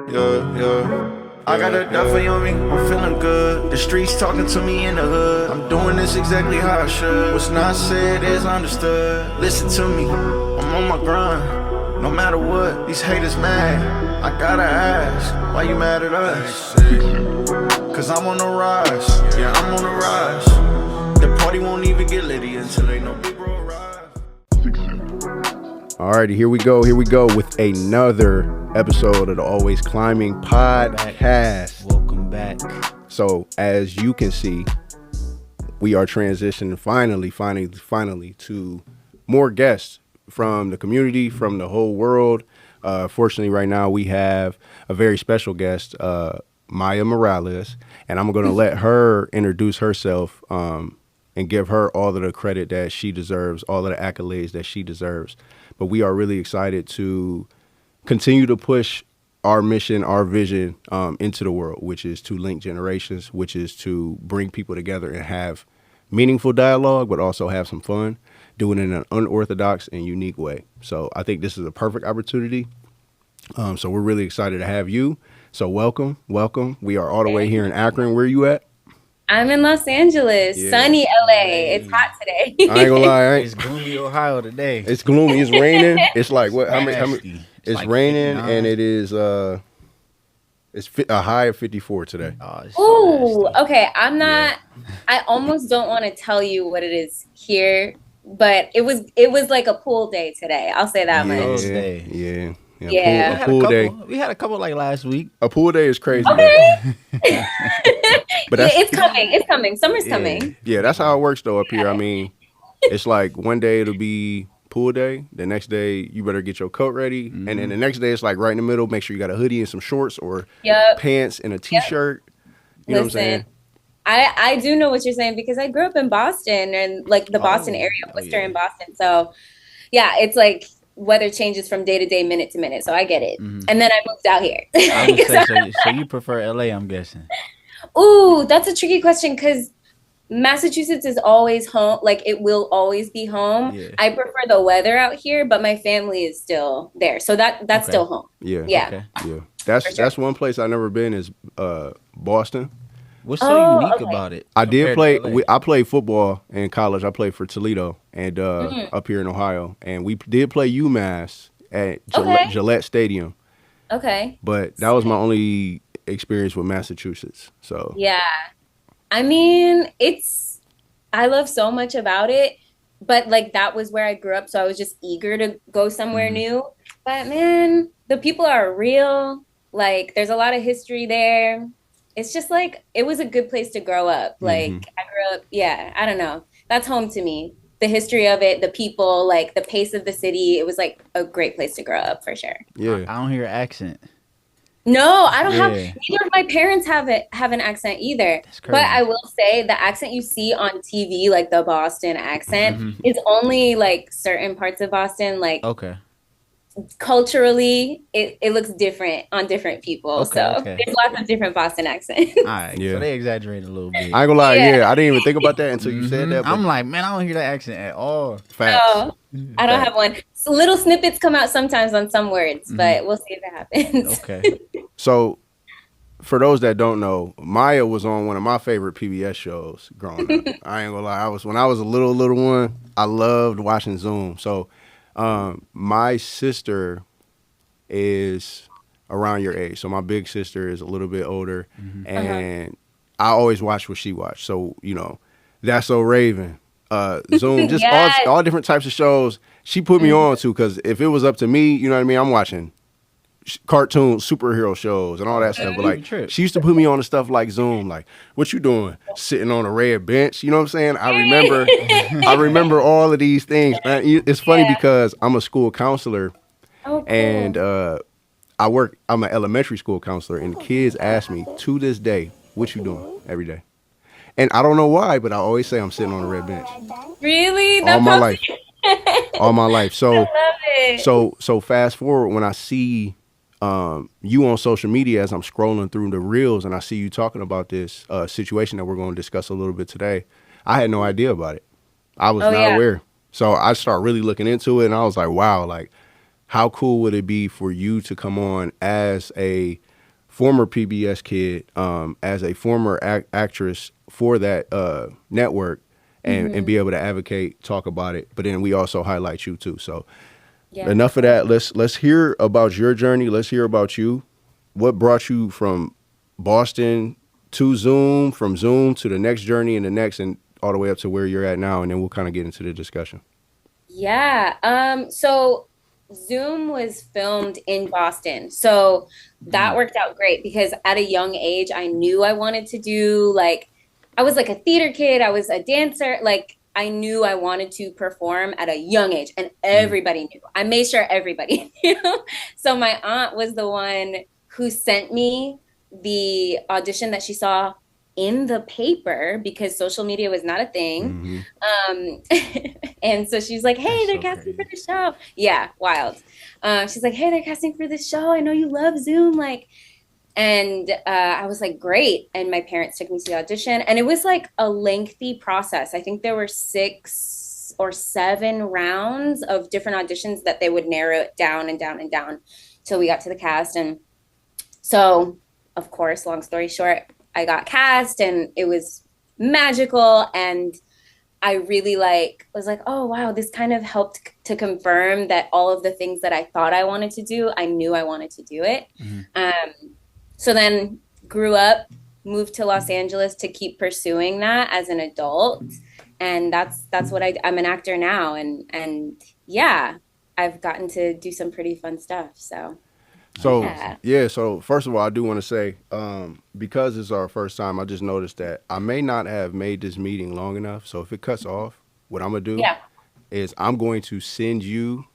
Yeah. I got a duffy on me, I'm feeling good. The streets talking to me in the hood. I'm doing this exactly how I should. What's not said is understood. Listen to me, I'm on my grind. No matter what, these haters mad. I gotta ask, why you mad at us? Cause I'm on the rise, yeah, I'm on the rise. The party won't even get litty until they know big bro arrive. Alrighty, here we go with another episode of the Always Climbing podcast. Welcome back. So as you can see, we are transitioning finally to more guests from the community, from the whole world. Fortunately, right now we have a very special guest, Maya Morales, and I'm going to let her introduce herself and give her all of the credit that she deserves, all of the accolades that she deserves. But we are really excited to continue to push our mission, our vision into the world, which is to link generations, which is to bring people together and have meaningful dialogue, but also have some fun, doing it in an unorthodox and unique way. So I think this is a perfect opportunity. So we're really excited to have you. So welcome. We are all the way here in Akron. Where are you at? I'm in Los Angeles, sunny LA. It's hot today. I ain't gonna lie, It's gloomy Ohio today. It's gloomy. It's raining. It's like what? How many? It's like raining 59. and it is it's a high of 54 today. Oh, it's Ooh, nasty. okay. I'm not. I almost don't want to tell you what it is here, but it was like a pool day today. I'll say that much. Pool day. Yeah. Yeah. A pool day. We had a couple like last week. A pool day is crazy. Okay. But Yeah, that's, it's coming. It's coming. Summer's coming. yeah, that's how it works though up here. I mean, it's like one day it'll be pool day. The next day you better get your coat ready, and then the next day it's like right in the middle. Make sure you got a hoodie and some shorts or Yep. pants and a t-shirt. You know what I'm saying? I do know what you're saying because I grew up in Boston and like the Boston area, Worcester and Boston. So yeah, it's like weather changes from day to day, minute to minute. So I get it. And then I moved out here. I would say, so you prefer LA, I'm guessing. Ooh, that's a tricky question because Massachusetts is always home. Like it will always be home. Yeah. I prefer the weather out here, but my family is still there. So that's Okay. still home. Yeah. Yeah. Okay. Yeah. That's For sure. that's one place I've never been is Boston. What's so unique okay. about it? I did compared play. to LA? I played football in college. I played for Toledo and up here in Ohio, and we did play UMass at Okay. Gillette Stadium. Okay. But that was my only experience with Massachusetts. So Yeah. I mean, I love so much about it, but like that was where I grew up. So I was just eager to go somewhere new. But man, the people are real. Like there's a lot of history there. It's just like, it was a good place to grow up. Like I grew up, yeah, I don't know. That's home to me. The history of it, the people, like the pace of the city. It was like a great place to grow up for sure. yeah, I don't hear an accent. No, I don't have, Yeah. neither of my parents have an accent either. That's crazy. But I will say the accent you see on TV, like the Boston accent, is only like certain parts of Boston. Like Okay. culturally, it looks different on different people. Okay, So okay. there's lots of different Boston accents. All right. Yeah. So they exaggerate a little bit. I ain't gonna lie. Yeah. Yeah, I didn't even think about that until you said that. But I'm like, man, I don't hear that accent at all. facts. So I don't have one. So little snippets come out sometimes on some words, but we'll see if it happens. Okay. So, for those that don't know, Maya was on one of my favorite PBS shows growing up. I ain't gonna lie. When I was a little one, I loved watching Zoom. So, my sister is around your age. So my big sister is a little bit older, and I always watch what she watched. So That's So Raven, Zoom, just Yes. all different types of shows. She put me on to because if it was up to me, you know what I mean. I'm watching cartoon superhero shows and all that stuff. But like, Trip. she used to put me on to stuff like Zoom, like, what you doing? Sitting on a red bench. You know what I'm saying? I remember all of these things. And it's funny because I'm a school counselor. Oh, cool. And I'm an elementary school counselor, and kids ask me to this day, what you doing every day? And I don't know why, but I always say I'm sitting on a red bench Really? all my life. All my life. I So love it. so fast forward when I see you on social media as I'm scrolling through the reels and I see you talking about this situation that we're going to discuss a little bit today. I had no idea about it. I was not aware. So I started really looking into it, and I was like, wow, like how cool would it be for you to come on as a former PBS kid, as a former actress for that network, and be able to advocate, talk about it, but then we also highlight you too. So enough of that. Let's hear about your journey. Let's hear about you. What brought you from Boston to Zoom, from Zoom to the next journey and the next, and all the way up to where you're at now, and then we'll kind of get into the discussion. Yeah. So Zoom was filmed in Boston. So that worked out great because at a young age, I knew I wanted to do like, I was like a theater kid. I was a dancer. Like I knew I wanted to perform at a young age and everybody knew. I made sure everybody knew. So my aunt was the one who sent me the audition that she saw in the paper because social media was not a thing. And so she's like, hey, they're casting for the show. Yeah, wild. She's like, hey, they're casting for the show. I know you love Zoom. Like, and I was like, great. And my parents took me to the audition. And it was like a lengthy process. I think there were 6 or 7 rounds of different auditions that they would narrow it down and down and down till we got to the cast. And so, of course, long story short, I got cast and it was magical. And I really was like, oh, wow, this kind of helped to confirm that all of the things that I thought I wanted to do, I knew I wanted to do it. So then grew up, moved to Los Angeles to keep pursuing that as an adult. And that's what I'm an actor now. And yeah, I've gotten to do some pretty fun stuff. So so first of all, I do want to say, because it's our first time, I just noticed that I may not have made this meeting long enough. So if it cuts off, what I'm going to do is I'm going to send you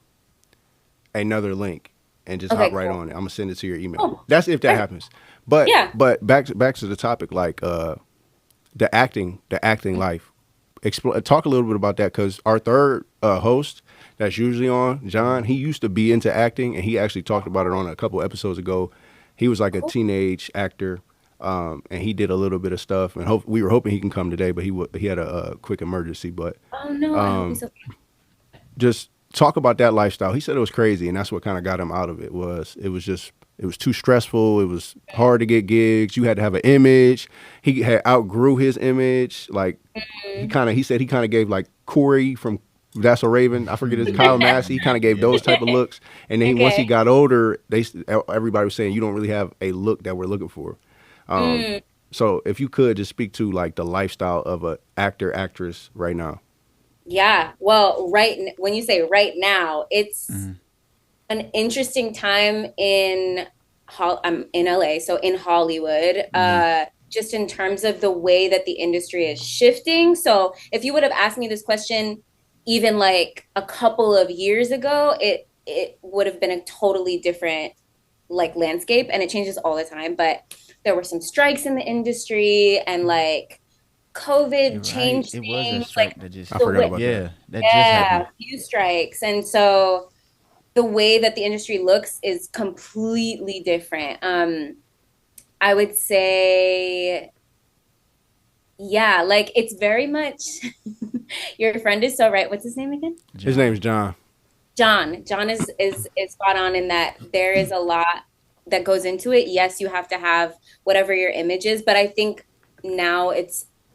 another link and just hop right on it. I'm going to send it to your email. Oh, that's if that happens. But back to the topic, like the acting life. Talk a little bit about that, because our third host that's usually on, John, he used to be into acting, and he actually talked about it on a couple episodes ago. He was like a teenage actor, and he did a little bit of stuff, and we were hoping he can come today, but he had a quick emergency. But oh no, I hope he's okay. Just talk about that lifestyle. He said it was crazy, and that's what kind of got him out of it. It was too stressful. It was hard to get gigs. You had to have an image. He had outgrew his image. Like he said he kind of gave like Corey from That's So Raven, I forget his Kyle Massey. He kind of gave those type of looks. And then once he got older, everybody was saying you don't really have a look that we're looking for. So if you could just speak to like the lifestyle of a actress right now. Yeah. Well, when you say right now, it's an interesting time I'm in LA, so in Hollywood, just in terms of the way that the industry is shifting. So if you would have asked me this question even like a couple of years ago, it would have been a totally different like landscape, and it changes all the time. But there were some strikes in the industry, and like COVID changed things. It was a strike that just, I forgot about that. That just happened. A few strikes. And so the way that the industry looks is completely different. I would say, like it's very much, your friend is so right. What's his name again? His name is John. John is spot on in that there is a lot that goes into it. Yes, you have to have whatever your image is, but I think now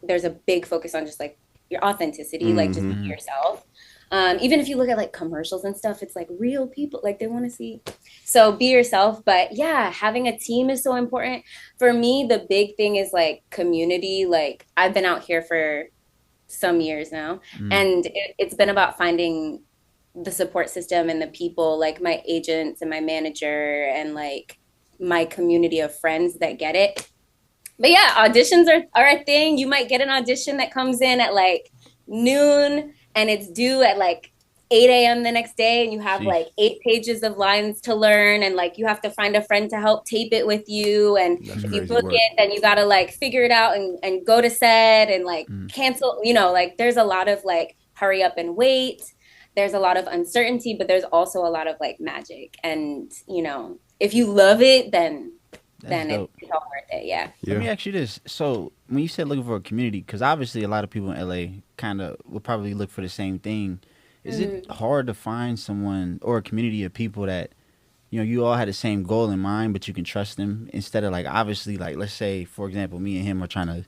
there's a big focus on just like your authenticity, like just be yourself. Even if you look at like commercials and stuff, it's like real people, like they want to see. So be yourself. But yeah, having a team is so important. For me, the big thing is like community. Like I've been out here for some years now, and it's been about finding the support system and the people, like my agents and my manager and like my community of friends that get it. But yeah, auditions are a thing. You might get an audition that comes in at like noon and it's due at like 8 a.m. the next day, and you have like 8 pages of lines to learn, and like you have to find a friend to help tape it with you. And if you book it, then you gotta like figure it out and go to set and like cancel, like there's a lot of like hurry up and wait. There's a lot of uncertainty, but there's also a lot of like magic. And if you love it, then it's all worth it. Yeah. Let me ask you this. So when you said looking for a community, because obviously a lot of people in LA kind of will probably look for the same thing. Is it hard to find someone or a community of people that, you all had the same goal in mind, but you can trust them instead of like, obviously, like, let's say, for example, me and him are trying to,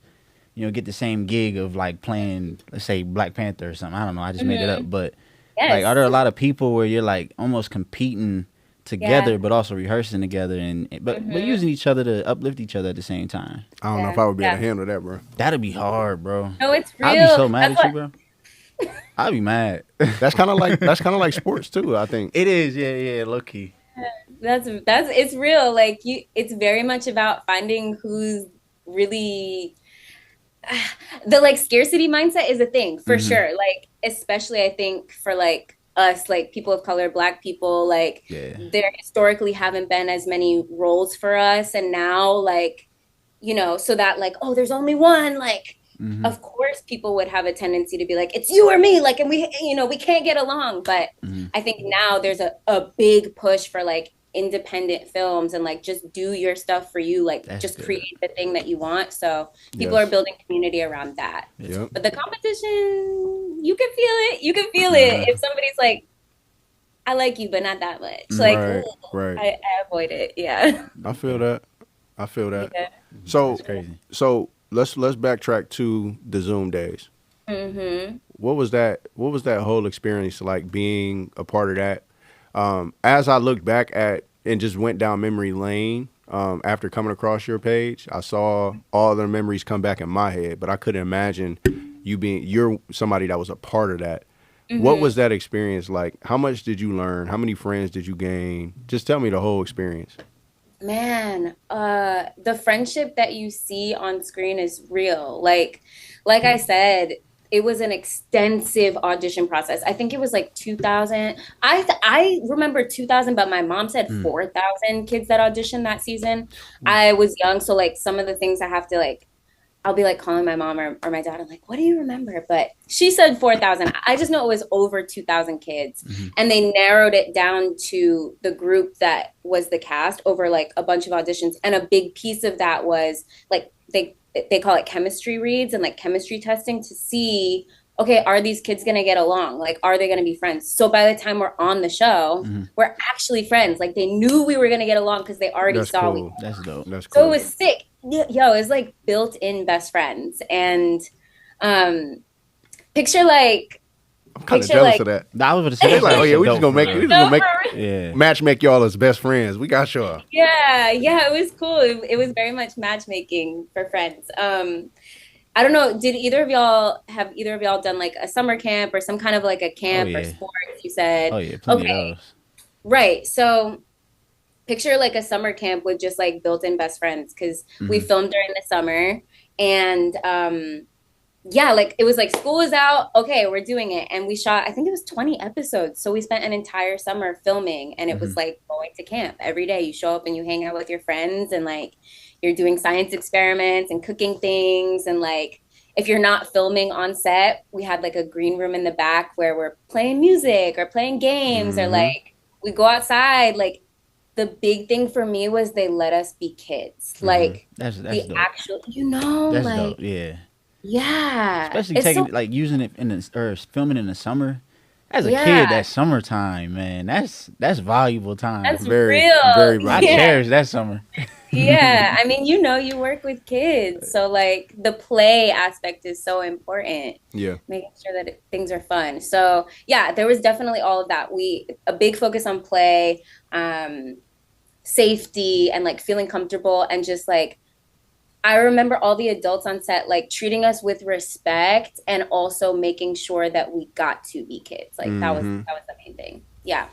get the same gig of like playing, let's say, Black Panther or something. I don't know. I just made it up. But like, are there a lot of people where you're like almost competing together, but also rehearsing together but using each other to uplift each other at the same time? I don't know if I would be able to handle that, bro. That'd be hard, bro. No, it's real. I'd be so mad at you, bro. I'd be mad. That's kind of like sports too, I think. It is, yeah, low key. That's it's real. Like it's very much about finding who's really the like scarcity mindset is a thing for sure. Like especially I think for like us, like people of color, Black people, like there historically haven't been as many roles for us, and now like so that like, oh, there's only one, like of course people would have a tendency to be like, it's you or me, like, and we we can't get along. But I think now there's a big push for like independent films and like just do your stuff for you, like just create the thing that you want. So people are building community around that. But the competition, you can feel it if somebody's like, I like you but not that much, like I avoid it. I feel that. So That's crazy. So let's backtrack to the Zoom days. What was that whole experience like, being a part of that? As I looked back at and just went down memory lane, after coming across your page, I saw all the memories come back in my head, but I couldn't imagine you're somebody that was a part of that. What was that experience like? How much did you learn? How many friends did you gain? Just tell me the whole experience. Man, the friendship that you see on screen is real. Like I said, it was an extensive audition process. I think it was like 2,000. I remember 2,000, but my mom said 4,000 kids that auditioned that season. I was young, so like some of the things I have to like, I'll be like calling my mom or my dad. I'm like, what do you remember? But she said 4,000. I just know it was over 2,000 kids. And they narrowed it down to the group that was the cast over like a bunch of auditions. And a big piece of that was like, they call it chemistry reads and like chemistry testing to see, okay, are these kids going to get along? Like, are they going to be friends? So by the time we're on the show, we're actually friends. Like they knew we were going to get along because they already saw cool. That's dope. That's cool. So it was sick. Yo, it was like built-in best friends. And picture like, I'm kind of jealous of that. I was going to say, like, oh yeah, we just gonna yeah, match make y'all as best friends. We got y'all. Yeah, it was cool. It was very much matchmaking for friends. I don't know. Have either of y'all done like a summer camp or some kind of like a camp or sports? You said. Oh yeah, plenty of those. Right. So picture like a summer camp with just like built-in best friends, because we filmed during the summer, and like it was like school is out, okay, we're doing it, and we shot, I think it was 20 episodes. So we spent an entire summer filming, and it was like going to camp every day. You show up and you hang out with your friends, and like you're doing science experiments and cooking things, and like if you're not filming on set, we had like a green room in the back where we're playing music or playing games or like we go outside. Like the big thing for me was they let us be kids. Like that's the dope. actual, That's like dope. Yeah. Yeah. Especially taking like using it or filming in the summer. As a kid, that summertime, man, that's valuable time. That's very, real. very valuable. I cherish that summer. Yeah. I mean, you work with kids. So like the play aspect is so important. Yeah. Making sure that things are fun. So yeah, there was definitely all of that. A big focus on play, safety, and like feeling comfortable, and just like, I remember all the adults on set like treating us with respect and also making sure that we got to be kids. Like that was the main thing. Yeah.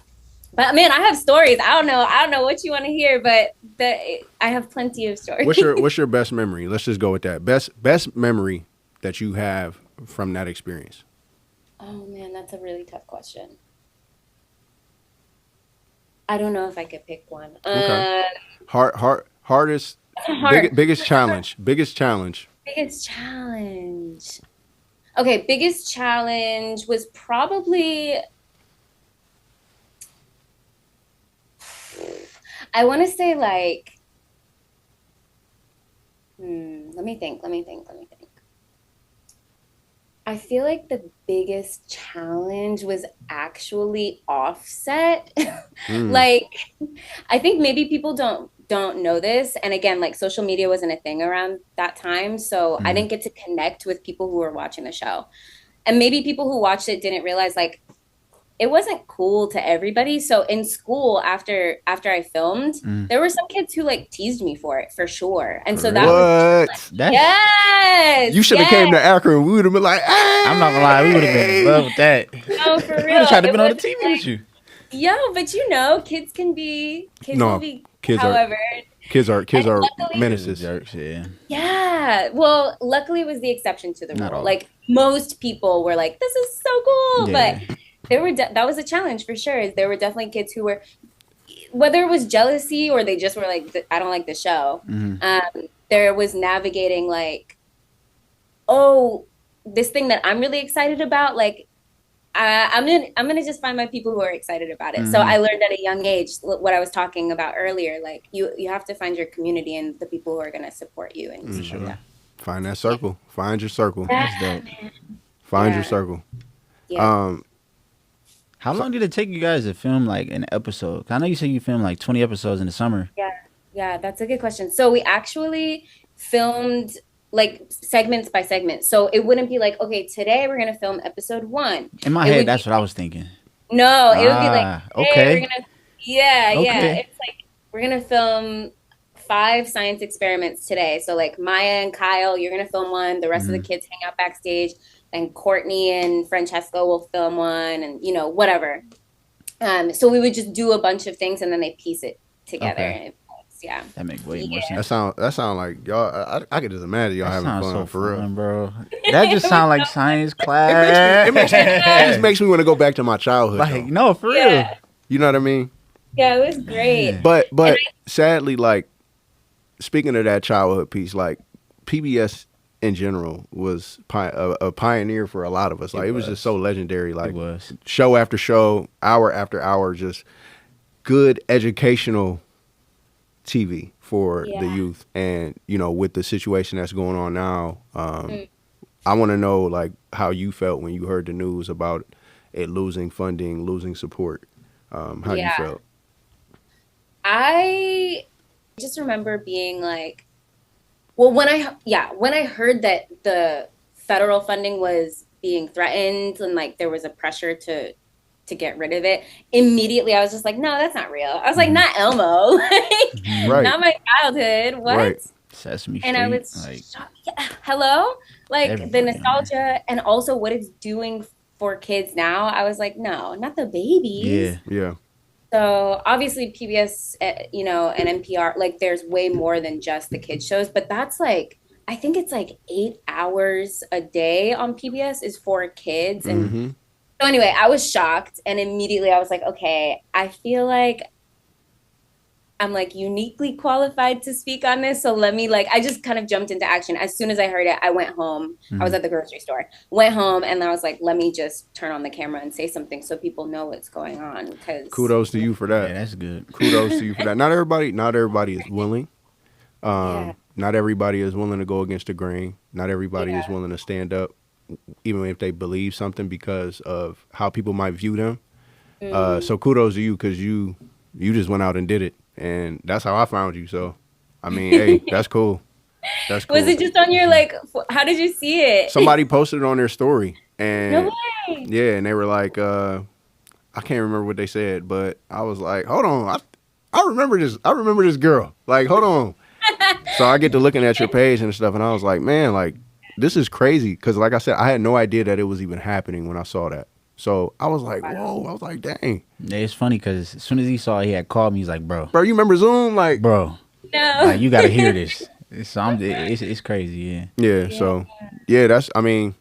But man, I have stories. I don't know what you want to hear, but I have plenty of stories. What's your best memory? Let's just go with that. Best memory that you have from that experience. Oh man, that's a really tough question. I don't know if I could pick one. Okay. Hardest. Biggest challenge. Okay, biggest challenge was probably, I want to say like, let me think. I feel like the biggest challenge was actually offset. Mm, Like, I think maybe people don't know this. And again, like social media wasn't a thing around that time. So I Mm. didn't get to connect with people who were watching the show. And maybe people who watched it didn't realize like it wasn't cool to everybody. So in school, after I filmed, Mm. there were some kids who like teased me for it for sure. And For so real? that was what? That's. You yes, should have came yes. to Akron. We would have been like, hey! I'm not gonna lie, we would have been in love with that. No, for We would real. have tried to It been on the was TV like, with you. yo, but you know, kids will No, be kids are however. kids And are luckily, menaces. Jerks, yeah. yeah. Well, luckily it was the exception to the Not rule. all. Like most people were like, this is so cool. But Yeah. that was a challenge for sure. There were definitely kids who were, whether it was jealousy or they just were like, I don't like the show. Mhm. There was navigating like, oh, this thing that I'm really excited about, like I'm gonna just find my people who are excited about it. So Mhm. I learned at a young age what I was talking about earlier. Like you have to find your community and the people who are gonna support you and stuff Sure. like that. Find that circle. Find your circle. That's dope. Find your Yeah. circle. Yeah. Um, How long did it take you guys to film like an episode? I know you said you filmed like 20 episodes in the summer. Yeah, that's a good question. So we actually filmed like segments by segment. So it wouldn't be like, okay, today we're gonna film episode 1. In my It head, would that's be what I was thinking. no, it would be like, hey, Okay. we're gonna yeah, yeah. Okay. It's like we're gonna film 5 science experiments today. So like Maya and Kyle, you're gonna film one. The rest of the kids hang out backstage. Then Courtney and Francesco will film one, and you know whatever. So we would just do a bunch of things, and then they piece it together. Okay. And it works, yeah. That makes way more Yeah. sense. that sound like y'all. I could just imagine y'all That having sounds fun so for real. fun, bro. That just sounds like science class. It just makes me want to go back to my childhood. like though. no, for real. Yeah. You know what I mean? Yeah, it was great. Man. But sadly, like speaking of that childhood piece, like PBS in general was a pioneer for a lot of us. Like it was just so legendary. Like It was. show after show, hour after hour, just good educational TV for the Yeah. youth. And you know, with the situation that's going on now, I want to know like how you felt when you heard the news about it losing funding, losing support. How you Yeah. felt? I just remember being like, well, when I heard that the federal funding was being threatened and like there was a pressure to get rid of it, immediately I was just like, no, that's not real. I was like, not Elmo, like, Right. not my childhood. What? Right. Sesame And Street. I was like shocked. Yeah. Hello, like the Everybody on nostalgia and also what it's doing for kids now. I was like, no, not the babies. yeah. Yeah. So obviously PBS, you know, and NPR, like there's way more than just the kids shows, but that's like, I think it's like 8 hours a day on PBS is for kids. And Mhm. so anyway, I was shocked and immediately I was like, okay, I feel like I'm like uniquely qualified to speak on this. So let me like, I just kind of jumped into action. As soon as I heard it, I went home. I was at the grocery store, went home and I was like, let me just turn on the camera and say something so people know what's going on. Because Kudos to you for that. Yeah, that's good. Kudos to you for that. Not everybody is willing. Yeah. Not everybody is willing to go against the grain. Not everybody is Yeah. willing to stand up, even if they believe something because of how people might view them. So kudos to you because you just went out and did it, and that's how I found you. So, I mean, hey, that's cool. That's cool. Was it just on your like? How did you see it? Somebody posted it on their story, No and way. yeah, and they were like, I can't remember what they said, but I was like, hold on, I remember this. I remember this girl. Like, hold on. So I get to looking at your page and stuff, and I was like, man, like this is crazy. Because like I said, I had no idea that it was even happening when I saw that. So I was like, whoa. I was like, dang, Yeah, it's funny because as soon as he saw it, he had called me. He's like, bro, bro, you remember Zoom? Like, bro, No. like you gotta hear this. It's crazy. Yeah. yeah. So yeah, that's. I mean,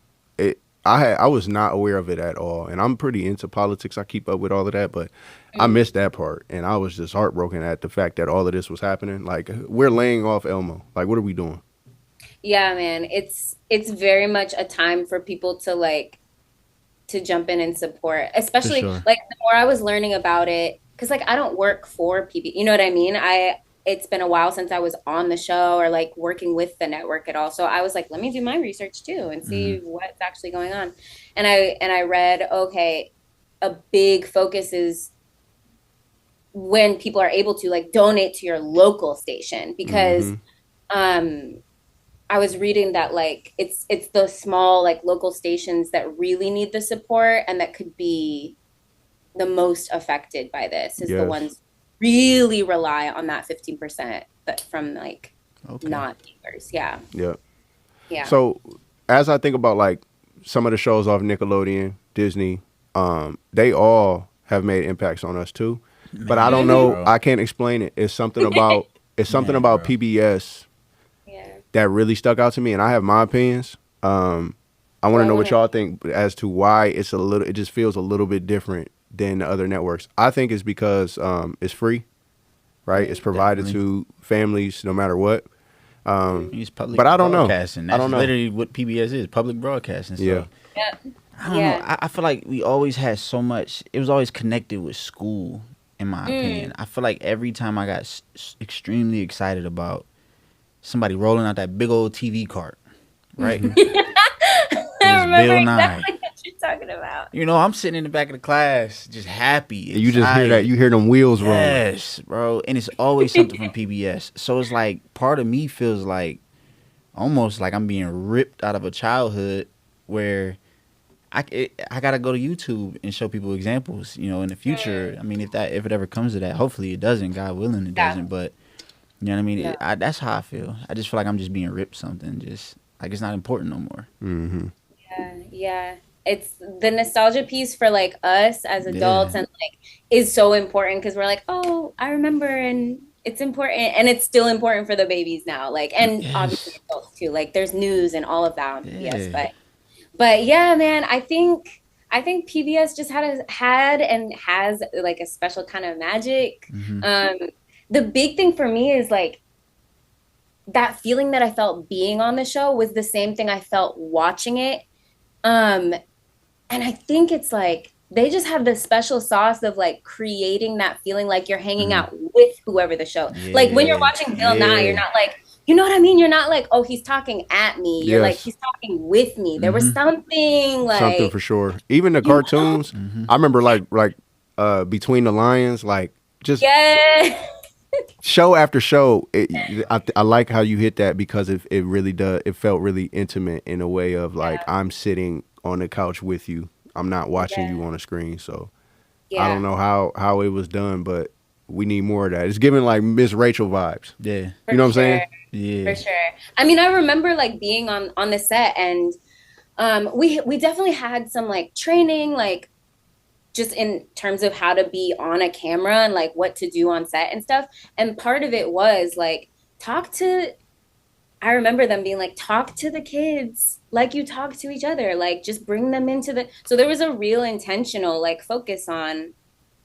I was not aware of it at all, and I'm pretty into politics. I keep up with all of that, but I missed that part, and I was just heartbroken at the fact that all of this was happening. Like, we're laying off Elmo. Like, what are we doing? Yeah, man. It's very much a time for people to like to jump in and support, especially sure. like the more I was learning about it, because like I don't work for PB, you know what I mean? it's been a while since I was on the show or like working with the network at all. So I was like, let me do my research too and see what's actually going on. And I read, okay, a big focus is when people are able to like donate to your local station, because I was reading that like it's the small like local stations that really need the support and that could be the most affected by this is the ones really rely on that 15% that from like not viewers. Yeah. So as I think about like some of the shows off Nickelodeon, Disney, they all have made impacts on us too. But I don't know. I can't explain it. It's something about about PBS that really stuck out to me, and I have my opinions. I want to know what y'all think as to why it just feels a little bit different than the other networks. I think it's because it's free, right? It's provided to families no matter what. It's public but I don't know. That's I don't know. literally what PBS is, public broadcasting. So. Yeah. I don't know. I feel like we always had so much. It was always connected with school, in my opinion. I feel like every time I got extremely excited about somebody rolling out that big old TV cart, right? I remember exactly what you're talking about. You know, I'm sitting in the back of the class, just happy. You just hear that. You hear them wheels rolling. Yes, bro. And it's always something from PBS. So it's like part of me feels like almost like I'm being ripped out of a childhood where I gotta go to YouTube and show people examples. You know, in the future. I mean, if it ever comes to that, hopefully it doesn't. God willing, it doesn't. But you know what I mean? That's how I feel. I just feel like I'm just being ripped something. Just like it's not important no more. Yeah. It's the nostalgia piece for like us as adults and like is so important because we're like, oh, I remember, and it's important, and it's still important for the babiys now. Like, and obviously adults too. Like, there's news and all of that on PBS, but yeah, man, I think PBS just had and has like a special kind of magic. The big thing for me is like that feeling that I felt being on the show was the same thing I felt watching it. And I think it's like they just have this special sauce of like creating that feeling like you're hanging out with whoever the show. Like when you're watching Bill Nye, you're not like, you know what I mean? You're not like, oh, he's talking at me. You're like, he's talking with me. There was something like something for sure. Even the cartoons, I remember like Between the Lions, like just show after show. I like how you hit that because it really does. It felt really intimate in a way of like I'm sitting on the couch with you. I'm not watching you on a screen. So I don't know how it was done, but we need more of that. It's giving like Miss Rachel vibes. Yeah. You know what I'm saying? Yeah. For sure. I mean, I remember like being on the set, and we definitely had some like training, like just in terms of how to be on a camera and like what to do on set and stuff. And part of it was like I remember them being like, talk to the kids like you talk to each other, like just bring them into so there was a real intentional like focus on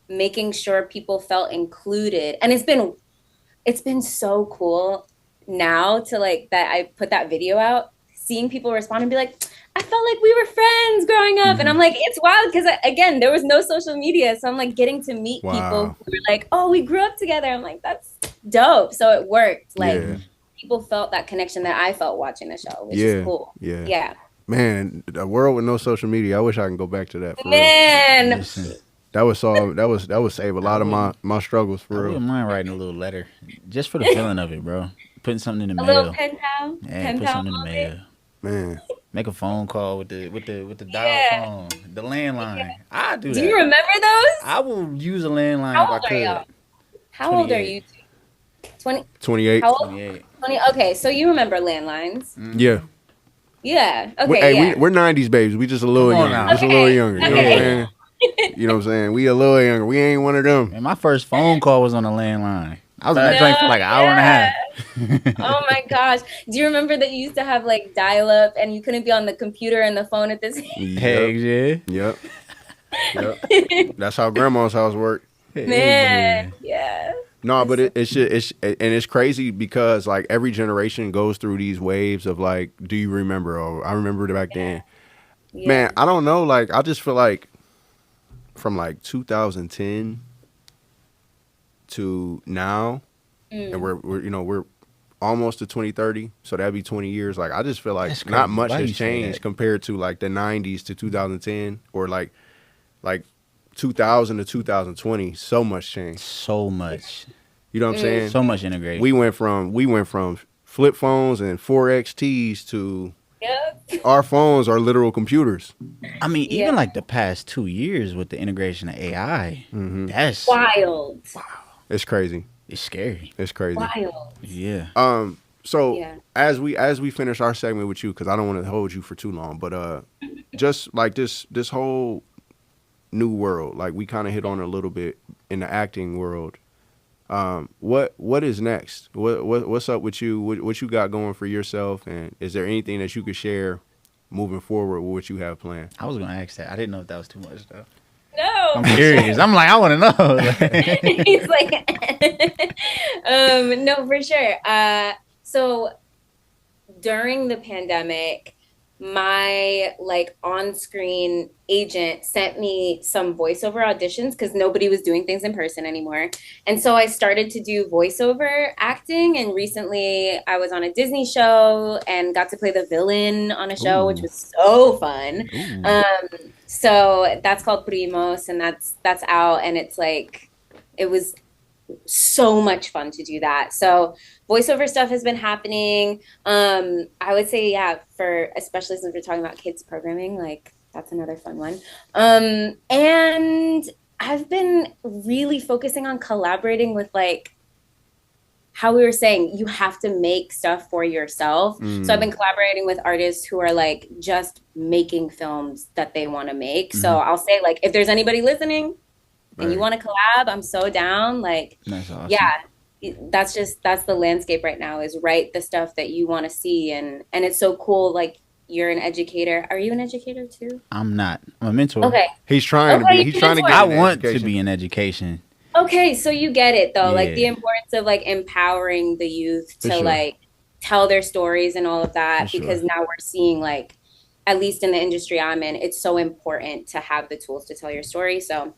making sure people felt included. And it's been so cool now to like that I put that video out, seeing people respond and be like, I felt like we were friends growing up. And I'm like, it's wild because again, there was no social media. So I'm like getting to meet people who were like, oh, we grew up together. I'm like, that's dope. So it worked. Like people felt that connection that I felt watching the show, which is cool. Yeah. Man, a world with no social media. I wish I can go back to that. For Man. Real. That would save a lot of my struggles for real. I wouldn't mind writing a little letter just for the feeling of it, bro. Putting something in the mail. A little pen pal. Yeah, put something in the mail. Man. Make a phone call with the dial phone, the landline. Yeah. I do that. Do you remember those? I will use a landline How if I could. How old are you? 28. How old? 28. 20. Okay, so you remember landlines? Yeah. Yeah. Okay. We're 90s babies. We just a little younger. Just a little younger. You know what I'm saying? You know what I'm saying? We a little younger. We ain't one of them. And my first phone call was on a landline. I was on that joint for like an hour and a half. Oh my gosh. Do you remember that you used to have like dial up and you couldn't be on the computer and the phone at the same time? Heck yeah. Yep. That's how grandma's house worked. Man. Yeah. No, but it's crazy because like every generation goes through these waves of like, do you remember? Oh, I remember it back then. Yeah. Man, I don't know. Like, I just feel like from like 2010 to now, and we're almost to 2030, so that'd be 20 years. Like, I just feel like That's not crazy. much Why has you say changed that? compared to like the 90s to 2010, or like 2000 to 2020. So much change. So much. You know what I'm saying? So much integrated. We went from flip phones and 4XTs to Yep. our phones are literal computers. I mean, Yeah. even like the past 2 years with the integration of AI, that's Wild. It's crazy. it's scary. It's crazy. Wild. Yeah. So Yeah. as we finish our segment with you, because I don't want to hold you for too long, but just like this whole new world, like we kind of hit on it a little bit in the acting world. What is next? What's up with you? What you got going for yourself? And is there anything that you could share moving forward with what you have planned? I was gonna ask that. I didn't know if that was too much though. No. I'm curious. I'm like, I want to know. He's like, no, for sure. So during the pandemic, my like on-screen agent sent me some voiceover auditions because nobody was doing things in person anymore. And so I started to do voiceover acting. And recently I was on a Disney show and got to play the villain on a show, which was so fun. So that's called Primos, and that's out. And it's like, it was so much fun to do that. So voiceover stuff has been happening. I would say, yeah, especially since we're talking about kids programming, like that's another fun one. And I've been really focusing on collaborating with, like, how we were saying, you have to make stuff for yourself. So I've been collaborating with artists who are like just making films that they want to make. So I'll say, like, if there's anybody listening and you want to collab, I'm so down. Like, That's awesome. yeah, that's the landscape right now, is write the stuff that you want to see. And it's so cool. Like, you're an educator. Are you an educator too? I'm not. I'm a mentor. Okay. He's trying Okay, to be. He's trying to get. I into want to education. be in education. Okay. So you get it though. Like the Yeah. importance of like empowering the youth For to sure. like tell their stories and all of that, For because sure. now we're seeing, like, at least in the industry I'm in, it's so important to have the tools to tell your story. So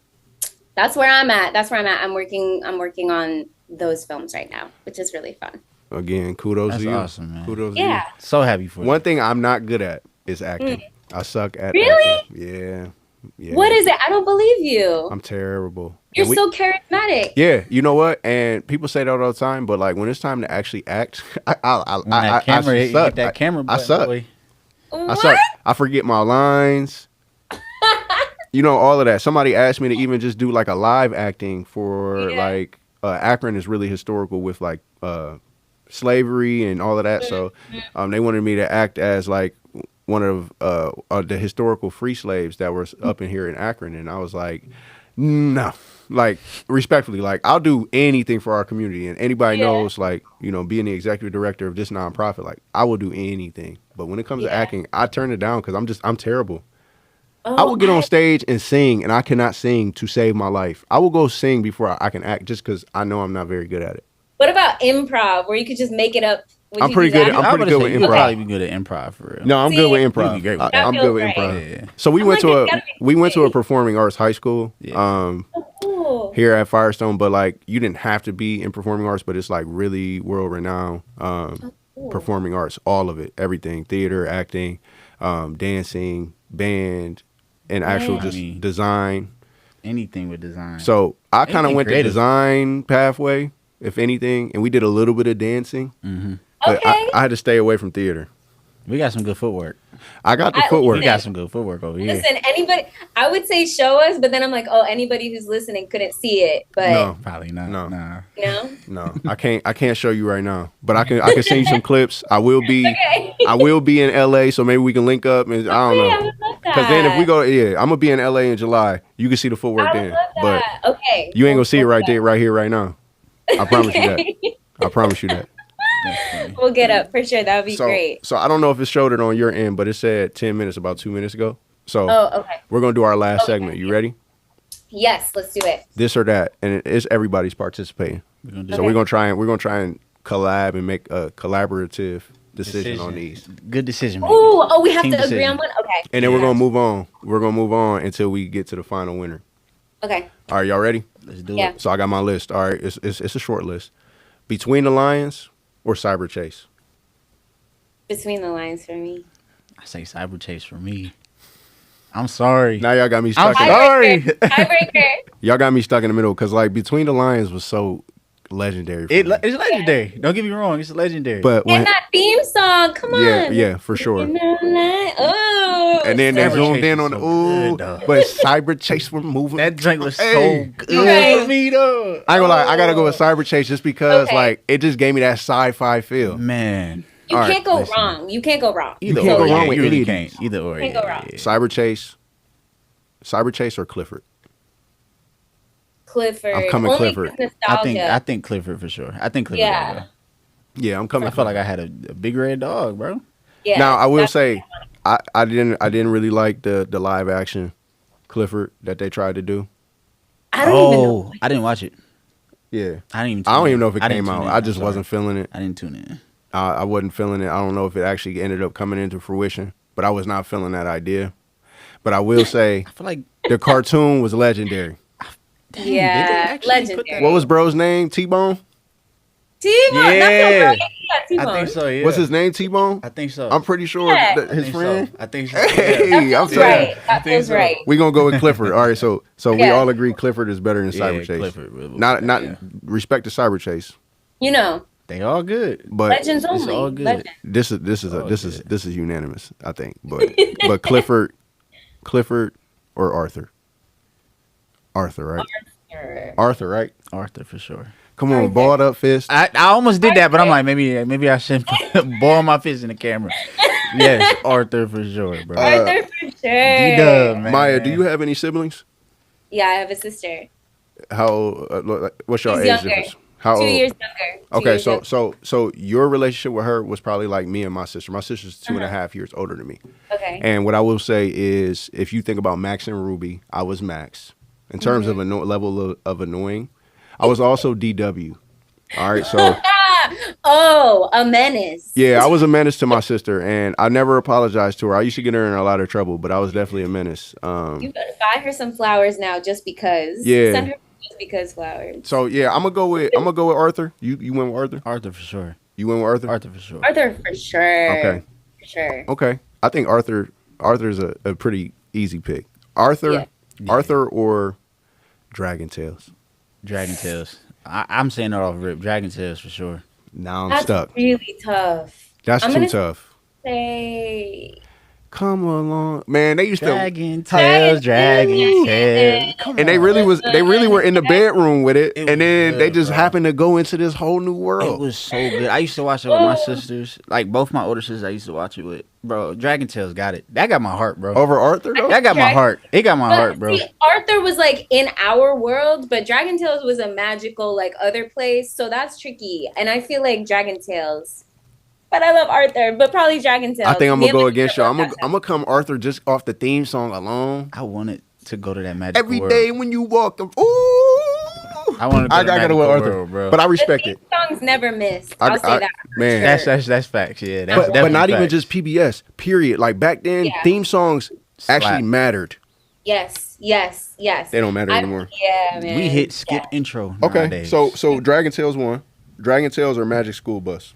that's where I'm at. I'm working on those films right now, which is really fun. Again, kudos That's to you. awesome, man. Kudos Yeah. to So happy for you. you. One thing I'm not good at is acting. I suck at Really? acting. Yeah. Yeah. What is it? I don't believe you. I'm terrible. You're And we- so charismatic. Yeah, you know what? And people say that all the time, but like when it's time to actually act, When that I camera, hit suck. that camera I button, suck. boy. I What? suck. I forget my lines. You know, all of that. Somebody asked me to even just do like a live acting for Yeah. like Akron is really historical with like slavery and all of that. So they wanted me to act as like one of the historical free slaves that were up in here in Akron, and I was like, no, like respectfully, like I'll do anything for our community, and anybody Yeah. knows, like, you know, being the executive director of this nonprofit, like I will do anything. But when it comes to Yeah. acting, I turn it down because I'm terrible. Oh, I will get on stage and sing, and I cannot sing to save my life. I will go sing before I can act, just because I know I'm not very good at it. What about improv, where you could just make it up? Would I'm you pretty do good that? at- I'm pretty good with You'd improv. probably be good at improv for real. No, I'm See, good with you'd improv. be great with that. I'm That good with feels improv. right. Yeah. So we I'm went like, to it's a gotta be we went to a great. performing arts high school Yeah. Cool. here at Firestone, but like you didn't have to be in performing arts, but it's like really world renowned Cool. performing arts, all of it, everything, theater, acting, dancing, band, and actual Yeah. just I mean, design. Anything with design. So I kind of Anything went the creative. design pathway, if anything, and we did a little bit of dancing. But Okay. I had to stay away from theater. we got some good footwork. I got the I- footwork. We got some good footwork over here. Listen, anybody, I would say show us, but then I'm like, oh, anybody who's listening couldn't see it. But No. Probably not. No. Nah. you know? No, I can't show you right now, but I can send you some clips. I will be Okay. I will be in LA, so maybe we can link up, and I don't Yeah, I know. would love that. Because then if we go, yeah, I'm gonna be in LA in July. You can see the footwork I would then, love but that. Okay. you ain't gonna see it right there. there, right here, right now. I promise you that. I promise you that. That's funny. We'll get up for sure. That would be So, great. so I don't know if it showed it on your end, but it said 10 minutes about 2 minutes ago. So Oh, okay. we're gonna do our last Okay. segment. You ready? Yes, let's do it. This or that, and it's everybody's participating. We're gonna do So Okay. we're gonna try and collab and make a collaborative decision on these. Good decision. Ooh, making. oh, we have Team to agree decision. on one? Okay. And then we're gonna move on. We're gonna move on until we get to the final winner. Okay. All right, y'all ready? Let's do Yeah. it. So I got my list. All right, it's a short list. Between the Lions or Cyber Chase? Between the Lines for me. I say Cyber Chase for me. I'm sorry. Now y'all got me I'm stuck. sorry. Tiebreaker. Y'all got me stuck in the middle because like Between the Lions was so legendary. For me. It's legendary. Don't get me wrong. It's legendary. But when And that theme song, come on. yeah, for sure. Oh, And then they Cyber zoomed Chase in was on the so ooh, good, though. but Cyber Chase were moving. that drink was Hey. so good for me, though. I ain't gonna lie, I gotta go with Cyber Chase just because Okay. like it just gave me that sci-fi feel. Man. you All right, can't go listen. wrong. You can't go wrong. Either can't or, go wrong yeah, with you really any of can't. these. Either or, Can't yeah, go wrong. yeah. Cyber Chase or Clifford? Clifford. I'm coming Only Clifford. 'cause I nostalgia. think Clifford for sure. I think Clifford. Yeah. gotta Yeah, I'm go. coming. I felt like I had a big red dog, bro. Yeah, Now I will that's- say I didn't really like the live action Clifford that they tried to do. I don't even know. I didn't watch it. Yeah. I didn't even. I don't even know if it I didn't came tune out. in. I I'm just sorry. wasn't feeling it. I didn't tune in. I wasn't feeling it. I don't know if it actually ended up coming into fruition, but I was not feeling that idea. But I will say I feel like the cartoon was legendary. dang, did they Yeah, actually put legendary. that- What was bro's name? T-Bone? T-Bone. Yeah. That's so right. Yeah, I T-Bone. think so. Yeah. What's his name? T-Bone? I think so. I'm pretty sure Yeah. that I his think friend. So. I think so. Hey, That I'm feels telling you. right. That feels so. right. We're gonna go with Clifford. All right, so we Yeah. all agree Clifford is better than Cyber Chase. Clifford. Not Yeah. respect to Cyber Chase, You know, They all good. but legends it's only. all good. Legends. this is Oh, this is unanimous, I think. But Clifford or Arthur? Arthur, right? Arthur, right? Arthur for sure. Come on, Arthur. balled up fist. I almost did that, but I'm like, maybe I shouldn't ball my fist in the camera. Yes, Arthur for sure, bro. Arthur for sure. D-Dub, man. Maya, do you have any siblings? Yeah, I have a sister. How? What's your She's age younger. difference? How 2 old? years younger. 2 Okay, years younger. so your relationship with her was probably like me and my sister. My sister's 2.5 years older than me. Okay. And what I will say is, if you think about Max and Ruby, I was Max. In terms of level of annoying, I was also DW. All right, so Oh, a menace. yeah, I was a menace to my sister, and I never apologized to her. I used to get her in a lot of trouble, but I was definitely a menace. You better buy her some flowers now, just because. Yeah. Send her just because flowers. So yeah, I'm gonna go with Arthur. You went with Arthur. Arthur for sure. You went with Arthur. Arthur for sure. Arthur for sure. Okay. For sure. Okay, I think Arthur's a pretty easy pick. Arthur or Dragon Tales. Dragon Tales. I'm saying that off rip. Dragon Tales for sure. Now I'm That's stuck. really tough. That's I'm too gonna tough. Say Come along, man. They used Dragon Tales, Dragon Tales. to, and they really were in the bedroom with it, It and was then they good, just bro. happened to go into this whole new It world. was so good. I used to watch it with my sisters. Like both my older sisters, I used to watch it with. Bro, Dragon Tales got it. That got my heart, bro. Over Arthur though. That got my heart. It got my But heart, bro. see, Arthur was like in our world, but Dragon Tales was a magical like other place, so that's tricky. And I feel like Dragon Tales. But I love Arthur, but probably Dragon Tales. I think I'm Me gonna and go my against sister y'all. I'm love gonna come Arthur just off the theme song alone. I wanted to go to that magical Every world. day when you walk, ooh. I wanted to go I to gotta go magical with Arthur, world, bro. but I that. respect The it. theme songs never miss. I'll say that. Man, That's facts. Yeah, that's but not definitely even facts. just PBS. Period. Like back then, Yeah. theme songs actually Slap. mattered. Yes. They don't matter anymore. Yeah, man. We hit skip Yeah. intro. Okay, nowadays. so Dragon Tales won. Dragon Tales or Magic School Bus?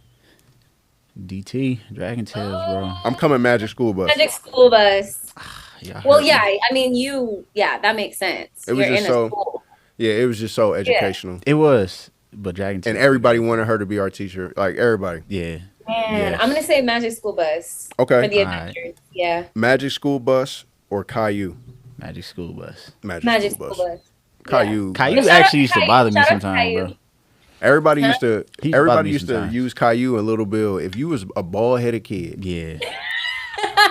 DT Dragon Tales, bro. I'm coming Magic School Bus. Magic School Bus. Yeah, Well, yeah. I mean, that makes sense. It was You're just in a so- school. Yeah, it was just so educational, it was, but Dragon Tales. and everybody wanted her to be our teacher. Like everybody. Yeah, Man, Yes. I'm gonna say Magic School Bus. Okay. For the Alright. adventures. Yeah. Magic School Bus or Caillou? Magic School Bus. Magic School Bus. Caillou. Caillou Shout out actually used to Caillou. bother me Shout out sometimes, Caillou. bro. Everybody Huh? used to. He bothered Everybody me used to sometimes. use Caillou and Little Bill. If you was a bald headed kid, Yeah,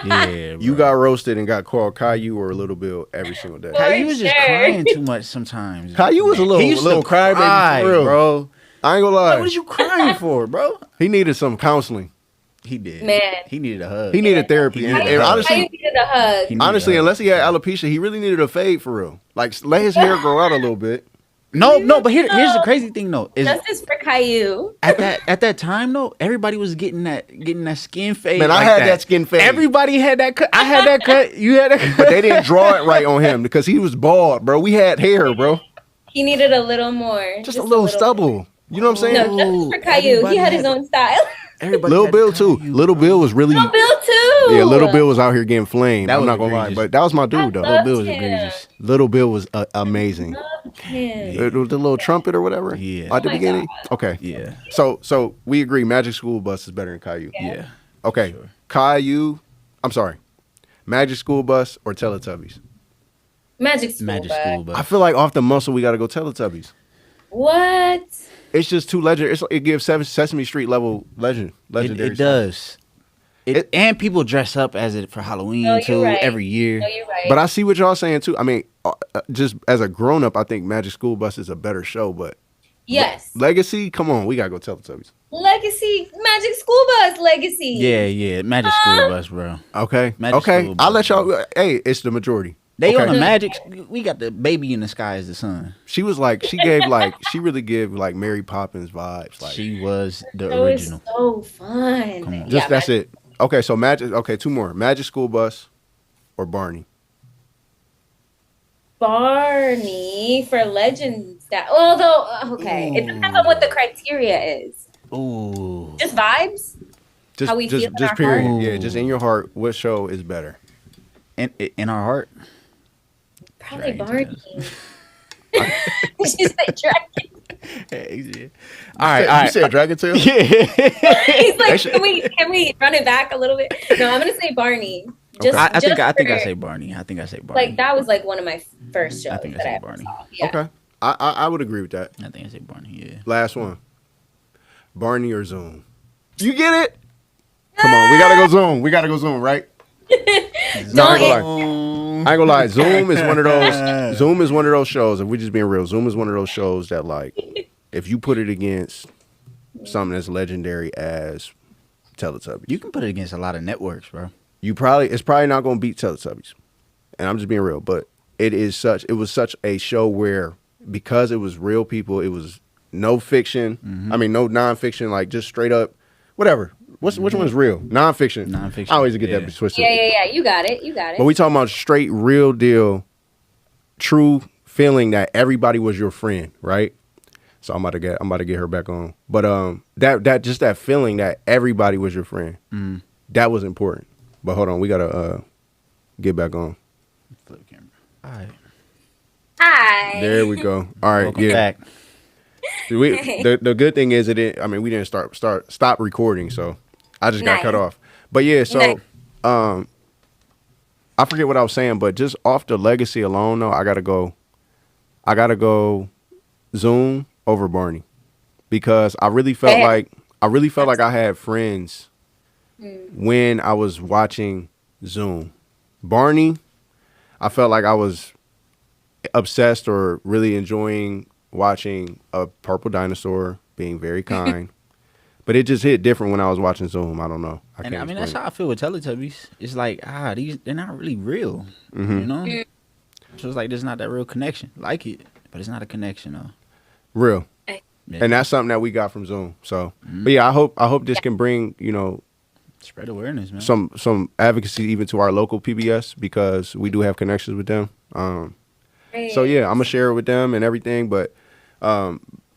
yeah. you bro. got roasted and got called Caillou or Little Bill every single day. Well, Caillou was just Sure. crying too much sometimes. Caillou was a He little used little to crybaby cry, for real. bro. I ain't gonna lie. Like, what are you crying for, bro? He needed some counseling. He did. Man. He needed a hug. He needed therapy. He And, needed and a hug. honestly, Caillou needed a hug. He needed honestly, a hug. unless he had alopecia, he really needed a fade for real. Like let his hair grow out a little bit. No, but here's the crazy thing though. Is Justice for Caillou. at that time though, everybody was getting that skin fade. Man, I like had that skin fade. Everybody had that cut. I had that cut. You had that cut. But they didn't draw it right on him because he was bald, bro. We had hair, bro. He needed a little more. Just a little stubble. You know what I'm saying? No, justice for Caillou. everybody He had his had- own style. Everybody Little had Bill to too. Caillou, Little bro. Bill was really Little Bill too. yeah. Little Bill was out here getting flamed. That I'm was not gonna lie, egregious. but that was my dude though. Little Bill was him. egregious. Little Bill was amazing. Loved him. The little trumpet or whatever. Yeah. At the Oh my beginning. Okay. Yeah. So we agree. Magic School Bus is better than Caillou. Yeah. Okay. Sure. Caillou. I'm sorry. Magic School Bus or Teletubbies. Magic School Magic Bus. School Bus. I feel like off the muscle we got to go Teletubbies. What? It's just too legend. It gives Sesame Street level legendary. It does. And people dress up as it for Halloween No, you're too right. every year. No, you're right. But I see what y'all saying too. I mean, just as a grown up, I think Magic School Bus is a better show. But yes. Legacy, come on, we gotta go Teletubbies. Legacy. Magic School Bus. Legacy. Yeah. Magic School Bus, bro. Okay, Magic okay. School I'll Bus, let y'all. Hey, it's the majority. They Okay. on the Magic. We got the baby in the sky as the sun. She was like, she really gave like Mary Poppins vibes. Like, She was the That was original. so fun. Come on. just that's it. Okay, so Magic. Okay, two more. Magic School Bus or Barney. Barney for Legends. Although, okay, it depends on what the criteria is. Ooh. Just vibes. Just, How we feel in just our period. heart? Yeah, just in your heart. What show is better? In our heart. Probably Dragon Barney. She said dragon. All right. You said Dragon Tail? Yeah. He's like, should- can we run it back a little bit? No, I'm gonna say Barney. Just, I think I for- say Barney. I think I say Barney. like that was like one of my first shows I think I that say I Barney. saw. Yeah. Okay, I would agree with that. I think I say Barney. Yeah. Last one. Barney or Zoom? You get it? Come on, we gotta go Zoom. We gotta go Zoom, right? No, I ain't gonna lie. I ain't gonna lie. Zoom is one of those. Zoom is one of those shows. If we're just being real, Zoom is one of those shows that, like, if you put it against something as legendary as Teletubbies, You can put it against a lot of networks, bro. it's probably not gonna beat Teletubbies. And I'm just being real, but it was such a show where, because it was real people, it was no fiction. Mm-hmm. I mean, no nonfiction, like just straight up, whatever. Which one's real? Nonfiction. Nonfiction, I always get yeah. that twisted. Yeah. You got it. But we talking about straight, real deal, true feeling that everybody was your friend, right? So I'm about to get her back on. But that feeling that everybody was your friend, that was important. But hold on, we gotta get back on. Flip camera. All right. Hi. There we go. All right, Welcome yeah. back. The good thing is we didn't stop recording, so I just got Nice. cut off. But yeah, so Nice. I forget what I was saying, but just off the legacy alone, though, I gotta go Zoom over Barney, because I really felt like I had friends when I was watching Zoom. Barney, I felt like I was obsessed or really enjoying watching a purple dinosaur being very kind. But it just hit different when I was watching Zoom. I don't know. And I mean, that's explain how I feel with Teletubbies. It's like, they're not really real, you know? So it's like, there's not that real connection. Like it, but it's not a connection, though. real. Hey. Yeah. And that's something that we got from Zoom. So, but yeah, I hope this can bring, Spread awareness, man. some advocacy even to our local PBS, because we do have connections with them. So yeah, I'm gonna share it with them and everything. But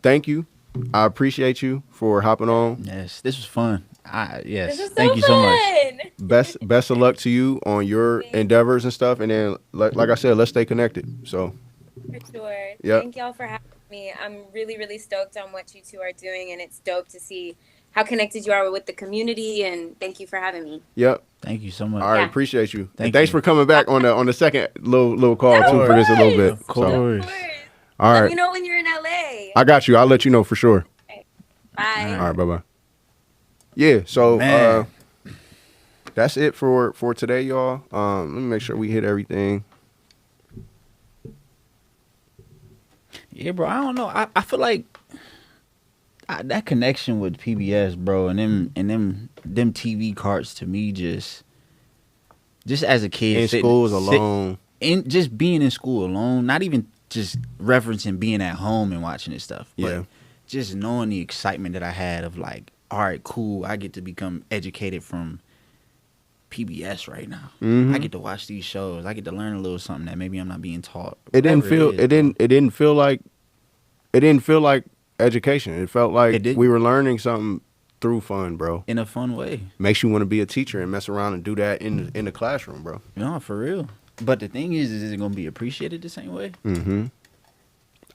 thank you. I appreciate you for hopping on. Yes, this was fun. Yes, This is thank you so much. Best of luck to you on your endeavors and stuff. And then, like I said, let's stay connected. So For sure. Yep. Thank y'all for having me. I'm really, really stoked on what you two are doing, and it's dope to see how connected you are with the community. And thank you for having me. yep. Thank you so much. All right, Yeah. appreciate you. And Thank thanks you. for coming back on the second little call too for this a little bit. Of course. So, Of Of course. all Let right, me know when you're in LA. I got you. I'll let you know for sure. Bye. All right, bye bye. Yeah, so Man. that's it for today, y'all. Let me make sure we hit everything. Yeah, bro. I don't know. I feel like that connection with PBS, bro, and them TV carts to me just as a kid In sitting- schools alone. in just being in school alone, not even just referencing being at home and watching this stuff, but Yeah. just knowing the excitement that I had of like, all right, cool, I get to become educated from PBS right now. Mhm. I get to watch these shows. I get to learn a little something that maybe I'm not being taught. It didn't Whatever feel. is, It didn't. It didn't feel like. It didn't feel like education. It felt like It did. we were learning something through fun, bro. In a fun way. Makes you want to be a teacher and mess around and do that in the classroom, bro. No, for real. But the thing is it going to be appreciated the same way? Mm-hmm.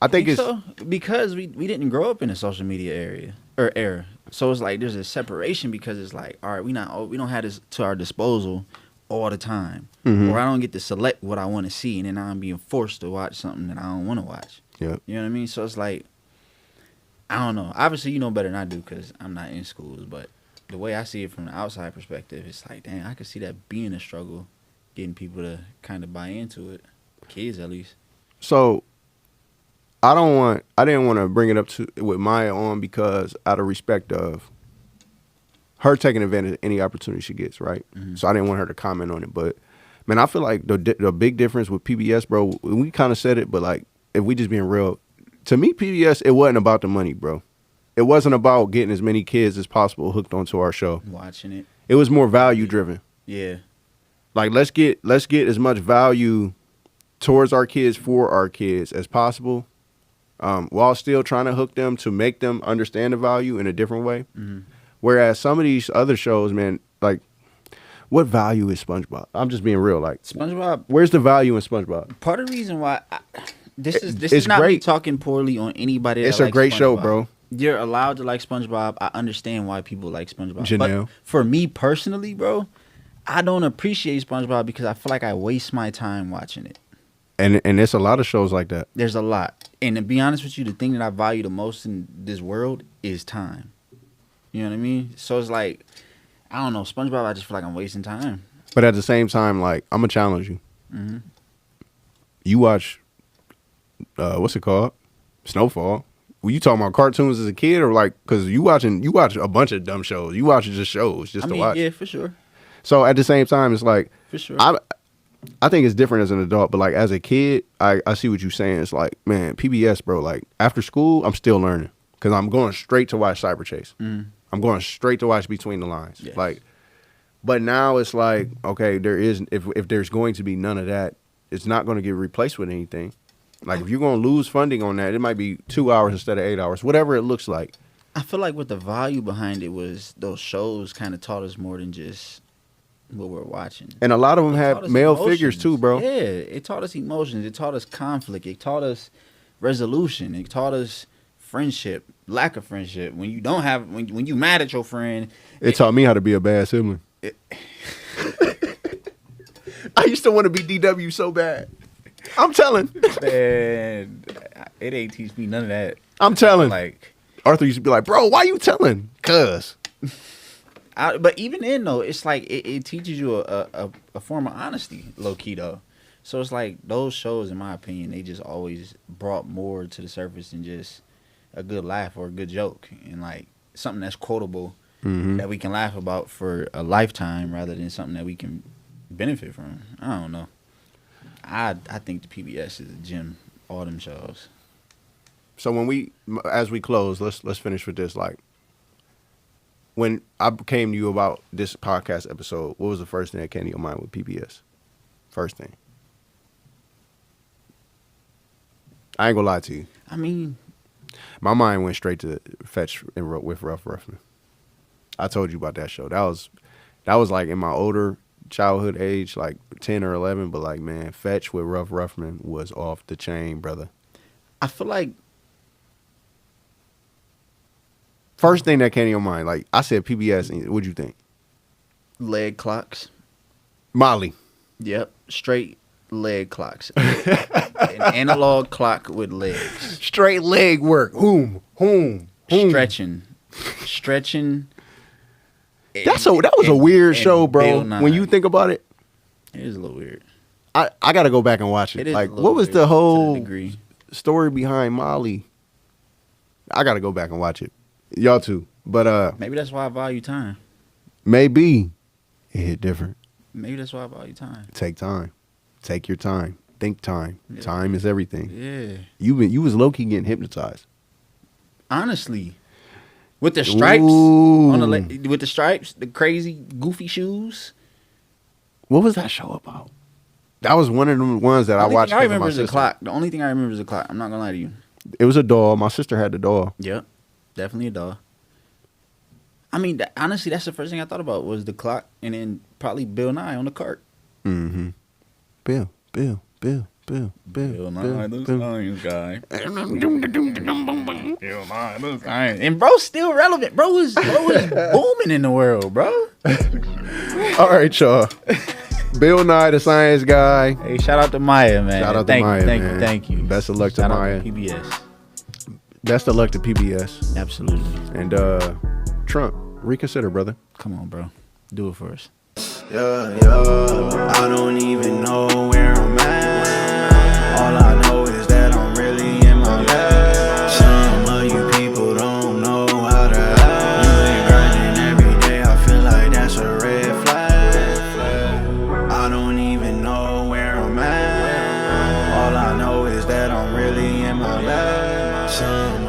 I think it's so, because we didn't grow up in a social media era. So it's like there's a separation because it's like, all right, we don't have this to our disposal all the time. Mhm. Or I don't get to select what I want to see, and then I'm being forced to watch something that I don't want to watch. Yep. You know what I mean? So it's like, I don't know. Obviously, you know better than I do because I'm not in schools. But the way I see it from the outside perspective, it's like, damn, I could see that being a struggle, getting people to kind of buy into it. Kids, at least. So I didn't want to bring it up with Maya on because out of respect of her taking advantage of any opportunity she gets, right? Mm-hmm. So I didn't want her to comment on it. But man, I feel like the big difference with PBS, bro, we kind of said it, but like if we just being real, to me, PBS, it wasn't about the money, bro. It wasn't about getting as many kids as possible hooked onto our show. Watching it. It was more value driven. Yeah. Like let's get as much value towards our kids for our kids as possible, while still trying to hook them to make them understand the value in a different way. Mm-hmm. Whereas some of these other shows, man, like what value is SpongeBob? I'm just being real. Like SpongeBob. where's the value in SpongeBob? Part of the reason why this It's is not me great. talking poorly on anybody. It's that a likes great show, SpongeBob. bro. You're allowed to like SpongeBob. I understand why people like SpongeBob. Janelle. But for me personally, bro, I don't appreciate SpongeBob because I feel like I waste my time watching it. And it's a lot of shows like that. There's a lot. And to be honest with you, the thing that I value the most in this world is time. You know what I mean? So it's like, I don't know, SpongeBob, I just feel like I'm wasting time. But at the same time, like I'm gonna challenge you. Mm-hmm. You watch, what's it called? Snowfall. Were you talking about cartoons as a kid, or like because you watch a bunch of dumb shows? You watch just shows just to watch. Yeah, for sure. So at the same time, it's like For sure. I think it's different as an adult, but like as a kid, I see what you're saying. It's like, man, PBS, bro. Like after school, I'm still learning because I'm going straight to watch Cyber Chase. Mm. I'm going straight to watch Between the Lines. Yes. Like, but now it's like, okay, there is if there's going to be none of that, it's not going to get replaced with anything. Like if you're going to lose funding on that, it might be 2 hours instead of 8 hours, whatever it looks like. I feel like what the value behind it was those shows kind of taught us more than just what we're watching. And a lot of them It taught have us male emotions. figures too, bro. Yeah, it taught us emotions. It taught us conflict. It taught us resolution. It taught us friendship, lack of friendship. When you don't have, when you mad at your friend, It taught me how to be a bad sibling. I used to want to be DW so bad. I'm telling. man, it ain't teach me none of that. I'm telling. Like, Arthur used to be like, bro, why you telling? Cuz. but even then though, it's like it teaches you a form of honesty, low key though. So it's like those shows, in my opinion, they just always brought more to the surface than just a good laugh or a good joke, and like something that's quotable that we can laugh about for a lifetime rather than something that we can benefit from. I don't know. I think the PBS is a gem. All them shows. So as we close, let's finish with this. Like, when I came to you about this podcast episode, what was the first thing that came to your mind with PBS? First thing. I ain't gonna lie to you. I mean, My mind went straight to Fetch with Rough Ruffman. I told you about that show. That was like in my older childhood age, like 10 or 11. But like, man, Fetch with Rough Ruffman was off the chain, brother. I feel like First thing that came to your mind, like I said, PBS. What'd you think? leg clocks. Molly. Yep, straight leg clocks. An analog clock with legs. Straight leg work. Whom. Stretching. That was a weird show, bro. Bill When you think about it, it is a little weird. I gotta go back and watch it. It is Like, a little what was weird the to a whole degree. story behind Molly? I gotta go back and watch it. Y'all too. But Maybe that's why I value time. maybe it hit different. Maybe that's why I value time. Take time. Take your time. Think time. Yeah. Time is everything. Yeah. You was low key getting hypnotized. Honestly. With the stripes Ooh. on the with the stripes, the crazy goofy shoes. What was that show about? That was one of them ones that I The only watched. thing I 'cause of remember my is the sister. clock. The only thing I remember is the clock. I'm not gonna lie to you. It was a doll. My sister had the doll. Yep, definitely a doll. I mean, honestly, that's the first thing I thought about was the clock, and then probably Bill Nye on the cart. Mm-hmm. Bill. Bill Nye, the science guy. Bill Nye, the science. And bro's still relevant. Bro is booming in the world, bro. All right, y'all. Bill Nye, the science guy. Hey, shout out to Maya, man. Shout out to Maya, man. Thank you. Best of luck to Shout out Maya. PBS. Best of luck to PBS. Absolutely. And Trump, reconsider, brother. Come on, bro. Do it for us. Yeah, I don't even know where I'm at. All I know is that I'm really in my bag. Some of you people don't know how to act. You ain't grinding every day, I feel like that's a red flag. I don't even know where I'm at. All I know is that I'm really in my bag. Some